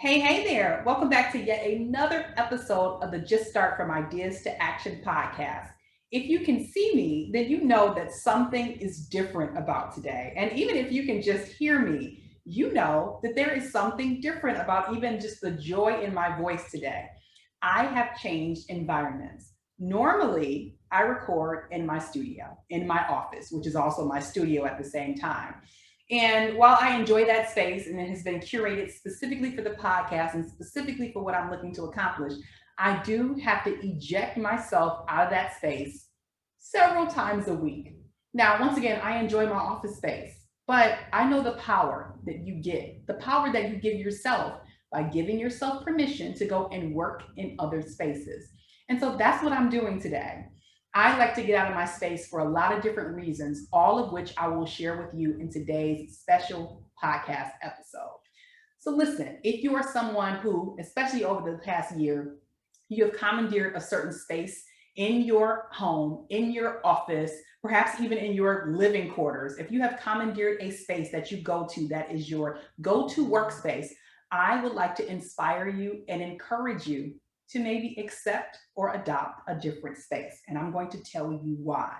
Hey there. Welcome back to yet another episode of the Just Start From Ideas to Action podcast. If you can see me, then you know that something is different about today. And even if you can just hear me, you know that there is something different about even just the joy in my voice today. I have changed environments. Normally, I record in my studio, in my office, which is also my studio at the same time. And while I enjoy that space and it has been curated specifically for the podcast and specifically for what I'm looking to accomplish, I do have to eject myself out of that space several times a week. Now, once again, I enjoy my office space, but I know the power that you get, the power that you give yourself by giving yourself permission to go and work in other spaces. And so that's what I'm doing today. I like to get out of my space for a lot of different reasons, all of which I will share with you in today's special podcast episode. So, listen, if you are someone who, especially over the past year, you have commandeered a certain space in your home, in your office, perhaps even in your living quarters, if you have commandeered a space that you go to that is your go to workspace, I would like to inspire you and encourage you to maybe accept or adopt a different space. And I'm going to tell you why.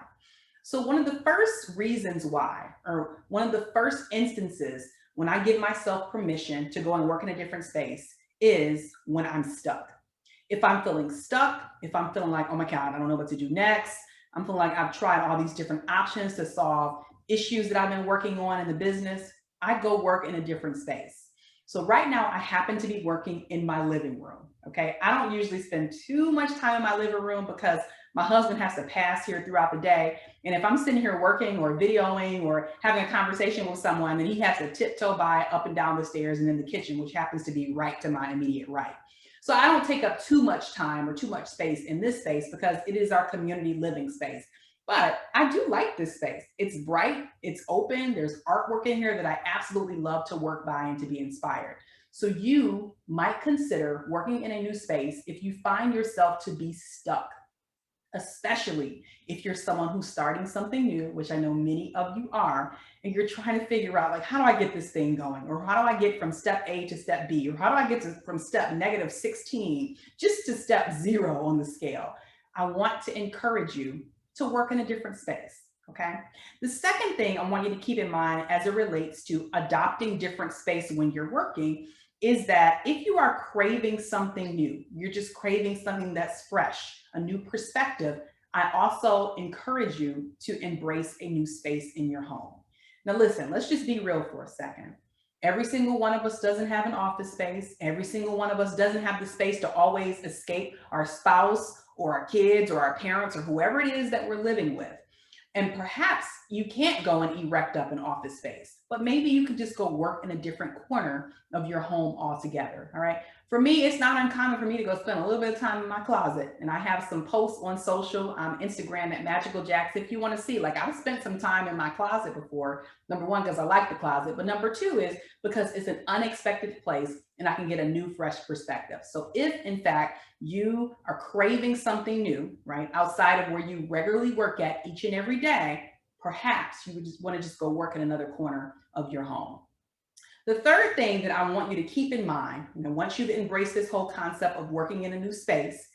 So, one of the first reasons why, or one of the first instances when I give myself permission to go and work in a different space, is when I'm stuck. If I'm feeling stuck, if I'm feeling like, oh my God, I don't know what to do next, I'm feeling like I've tried all these different options to solve issues that I've been working on in the business, I go work in a different space. So right now I happen to be working in my living room. Okay. I don't usually spend too much time in my living room because my husband has to pass here throughout the day. And if I'm sitting here working or videoing or having a conversation with someone, then he has to tiptoe by up and down the stairs and in the kitchen, which happens to be right to my immediate right. So I don't take up too much time or too much space in this space because it is our community living space. But I do like this space. It's bright, it's open, there's artwork in here that I absolutely love to work by and to be inspired. So you might consider working in a new space if you find yourself to be stuck, especially if you're someone who's starting something new, which I know many of you are, and you're trying to figure out, like, how do I get this thing going? Or how do I get from step A to step B? Or how do I get from step negative 16 just to step zero on the scale? I want to encourage you to work in a different space. Okay. The second thing I want you to keep in mind as it relates to adopting different space when you're working is that if you are craving something new, you're just craving something that's fresh, a new perspective, I also encourage you to embrace a new space in your home. Now, listen, let's just be real for a second. Every single one of us doesn't have an office space. Every single one of us doesn't have the space to always escape our spouse or our kids or our parents or whoever it is that we're living with. And perhaps you can't go and erect up an office space, but maybe you could just go work in a different corner of your home altogether. All right. For me, it's not uncommon for me to go spend a little bit of time in my closet. And I have some posts on social, Instagram at Magical Jacks. If you want to see, like, I've spent some time in my closet before. Number one, because I like the closet. But number two is because it's an unexpected place and I can get a new, fresh perspective. So if in fact you are craving something new, right, outside of where you regularly work at each and every day, perhaps you would just want to just go work in another corner of your home. The third thing that I want you to keep in mind, once you've embraced this whole concept of working in a new space,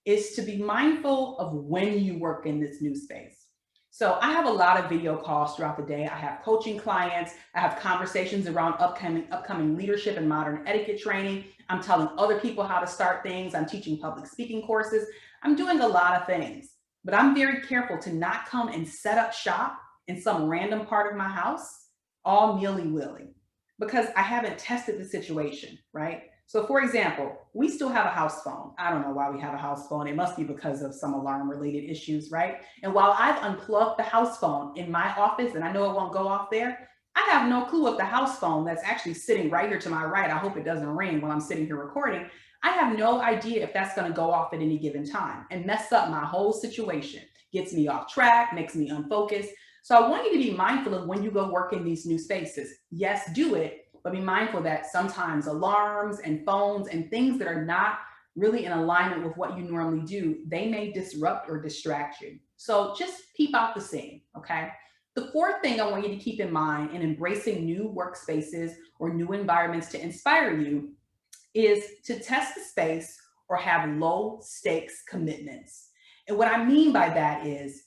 is to be mindful of when you work in this new space. So I have a lot of video calls throughout the day. I have coaching clients. I have conversations around upcoming leadership and modern etiquette training. I'm telling other people how to start things. I'm teaching public speaking courses. I'm doing a lot of things, but I'm very careful to not come and set up shop in some random part of my house, all willy-willy, because I haven't tested the situation, right? So for example, we still have a house phone. I don't know why we have a house phone. It must be because of some alarm related issues, right? And while I've unplugged the house phone in my office and I know it won't go off there, I have no clue if the house phone that's actually sitting right here to my right, I hope it doesn't ring when I'm sitting here recording. I have no idea if that's going to go off at any given time and mess up my whole situation, gets me off track, makes me unfocused. So I want you to be mindful of when you go work in these new spaces. Yes, do it, but be mindful that sometimes alarms and phones and things that are not really in alignment with what you normally do, they may disrupt or distract you. So just peep out the scene, okay? The fourth thing I want you to keep in mind in embracing new workspaces or new environments to inspire you is to test the space or have low stakes commitments. And what I mean by that is,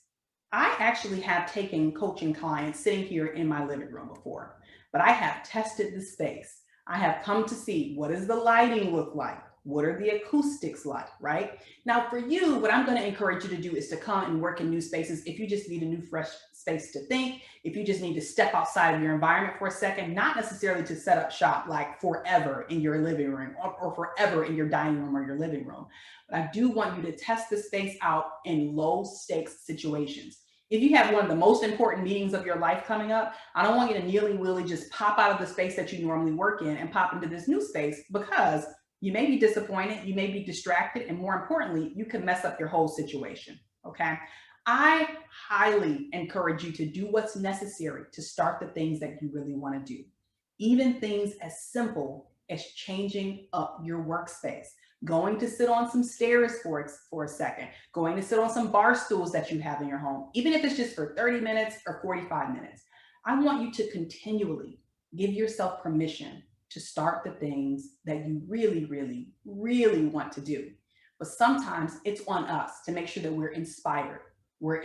I actually have taken coaching clients sitting here in my living room before, but I have tested the space. I have come to see, what does the lighting look like? What are the acoustics like, right? Now, for you, what I'm going to encourage you to do is to come and work in new spaces. If you just need a new, fresh space to think, if you just need to step outside of your environment for a second, not necessarily to set up shop like forever in your living room or forever in your dining room or your living room. But I do want you to test the space out in low stakes situations. If you have one of the most important meetings of your life coming up, I don't want you to nilly-willy just pop out of the space that you normally work in and pop into this new space, because you may be disappointed, you may be distracted, and more importantly, you can mess up your whole situation, okay? I highly encourage you to do what's necessary to start the things that you really want to do. Even things as simple as changing up your workspace, going to sit on some stairs for a second, going to sit on some bar stools that you have in your home, even if it's just for 30 minutes or 45 minutes. I want you to continually give yourself permission to start the things that you really, really, really want to do. But sometimes it's on us to make sure that we're inspired, we're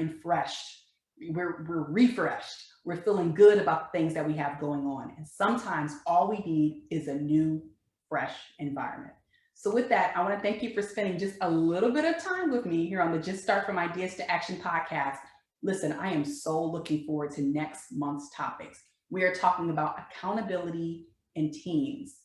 refreshed, we're feeling good about the things that we have going on. And sometimes all we need is a new, fresh environment. So with that, I want to thank you for spending just a little bit of time with me here on the Just Start From Ideas to Action podcast. Listen, I am so looking forward to next month's topics. We are talking about accountability and teams.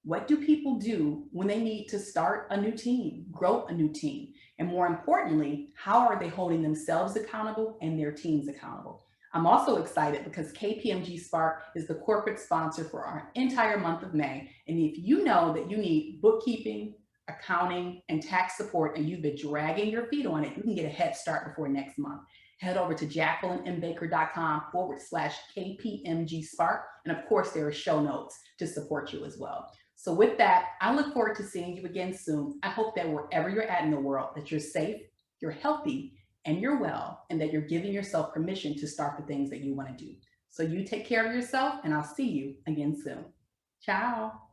What do people do when they need to start a new team, grow a new team? And more importantly, how are they holding themselves accountable and their teams accountable? I'm also excited because KPMG Spark is the corporate sponsor for our entire month of May. And if you know that you need bookkeeping, accounting, and tax support, and you've been dragging your feet on it, you can get a head start before next month. Head over to jacquelinembaker.com/KPMG Spark. And of course, there are show notes to support you as well. So with that, I look forward to seeing you again soon. I hope that wherever you're at in the world, that you're safe, you're healthy, and you're well, and that you're giving yourself permission to start the things that you want to do. So you take care of yourself, and I'll see you again soon. Ciao.